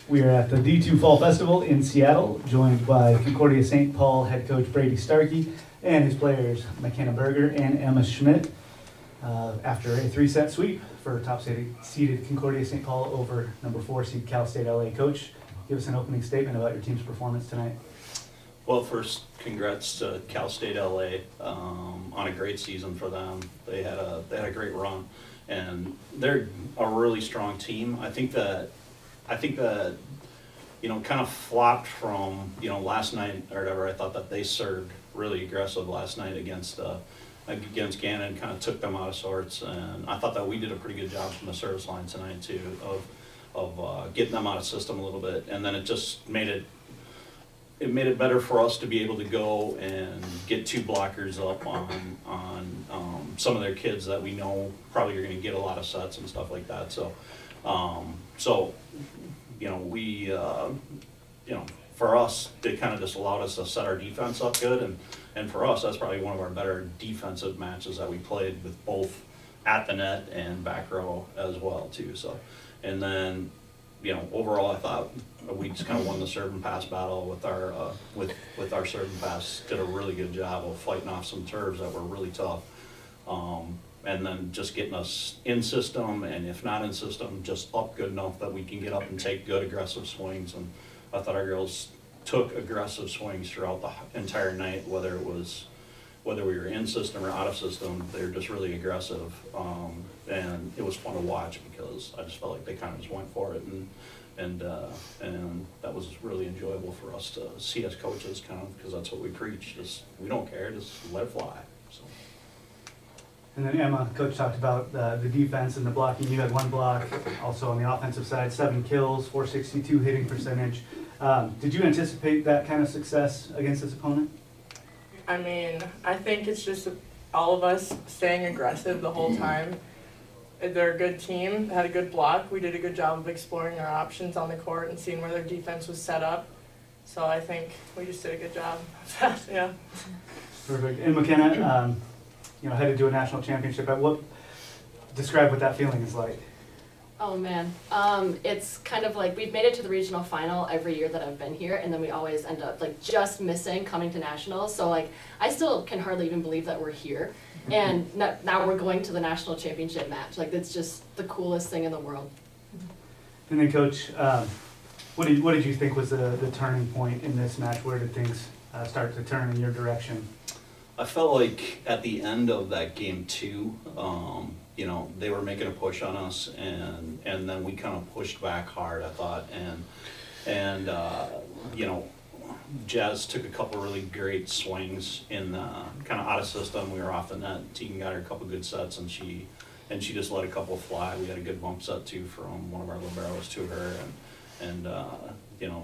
We are at the D2 Fall Festival in Seattle, joined by Concordia St. Paul head coach Brady Starkey and his players Makenna Berger and Emma Schmidt. After a 3-set sweep for top-seeded Concordia St. Paul over number 4 seed Cal State LA. Coach, give us an opening statement about your team's performance tonight. Well, first, congrats to Cal State LA on a great season for them. They had a great run, and they're a really strong team. I think that kind of flopped from last night or whatever. I thought that they served really aggressive last night against Gannon, kind of took them out of sorts, and I thought that we did a pretty good job from the service line tonight too of getting them out of system a little bit, and then it just made it better for us to be able to go and get 2 blockers up on some of their kids that we know probably are going to get a lot of sets and stuff like that. So for us, they kind of just allowed us to set our defense up good, and for us, that's probably one of our better defensive matches that we played, with both at the net and back row as well too. So, and then overall, I thought we just kind of won the serve and pass battle with our serve and pass. Did a really good job of fighting off some serves that were really tough. And then just getting us in system, and if not in system, just up good enough that we can get up and take good aggressive swings. And I thought our girls took aggressive swings throughout the entire night, whether we were in system or out of system. They were just really aggressive, and it was fun to watch because I just felt like they kind of just went for it, and that was really enjoyable for us to see as coaches, kind of, because that's what we preach: just we don't care, just let it fly. So. And then Emma, coach talked about the defense and the blocking. You had 1 block. Also on the offensive side, 7 kills, 462 hitting percentage. Did you anticipate that kind of success against this opponent? I mean, I think it's just all of us staying aggressive the whole time. They're a good team, had a good block. We did a good job of exploring our options on the court and seeing where their defense was set up. So I think we just did a good job. Yeah. Perfect. And Makenna, headed to a national championship. Describe what that feeling is like. Oh man, it's kind of like we've made it to the regional final every year that I've been here, and then we always end up like just missing coming to nationals. So like I still can hardly even believe that we're here, and now we're going to the national championship match. Like it's just the coolest thing in the world. And then, Coach, what did you think was the turning point in this match? Where did things start to turn in your direction? I felt like at the end of that game 2, they were making a push on us, and then we kind of pushed back hard, I thought, and Jazz took a couple really great swings in the kind of out of system. We were off the net. Tegan got her a couple good sets, and she just let a couple fly. We had a good bump set too from one of our liberos to her, and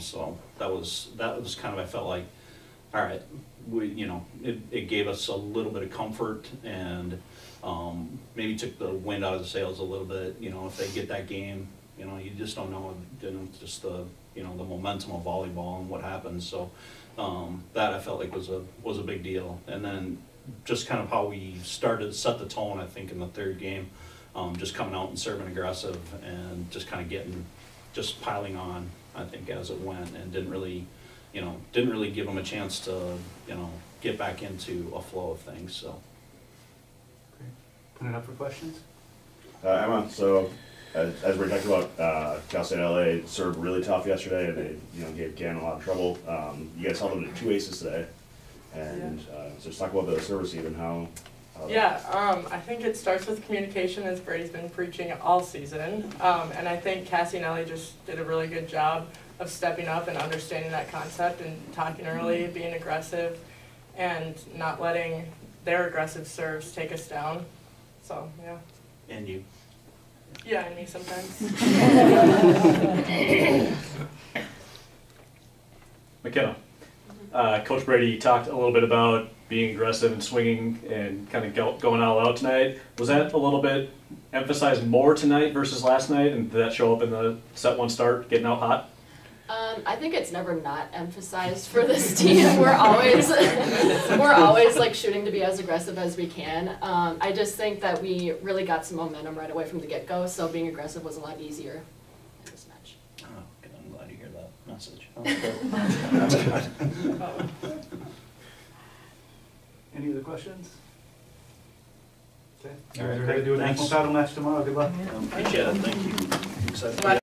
so that was kind of, I felt like, all right, it gave us a little bit of comfort, and maybe took the wind out of the sails a little bit. If they get that game, you just don't know. Just the the momentum of volleyball and what happens. So that I felt like was a big deal. And then just kind of how we started to set the tone, I think, in the 3rd game, just coming out and serving aggressive and just kind of piling on, I think, as it went, and didn't really give them a chance to, get back into a flow of things. So. Great. Put it up for questions. Emma, so as we're talking about, Cal State LA served really tough yesterday, and they gave Gannon a lot of trouble. You guys held them to 2 aces today, and so just talk about the service even how. I think it starts with communication, as Brady's been preaching all season, and I think Cassie and Ellie just did a really good job of stepping up and understanding that concept and talking early, being aggressive, and not letting their aggressive serves take us down. So, yeah. And you. Yeah, and me sometimes. Makenna, Coach Brady talked a little bit about being aggressive and swinging and kind of going all out tonight. Was that a little bit emphasized more tonight versus last night, and did that show up in the set 1 start, getting out hot? I think it's never not emphasized for this team. We're always like shooting to be as aggressive as we can. I just think that we really got some momentum right away from the get-go, so being aggressive was a lot easier in this match. Oh, I'm glad you message. Any other questions? Okay. All right, We're gonna do a thanks. national title match tomorrow. Good luck. Appreciate it, thank you. Excited.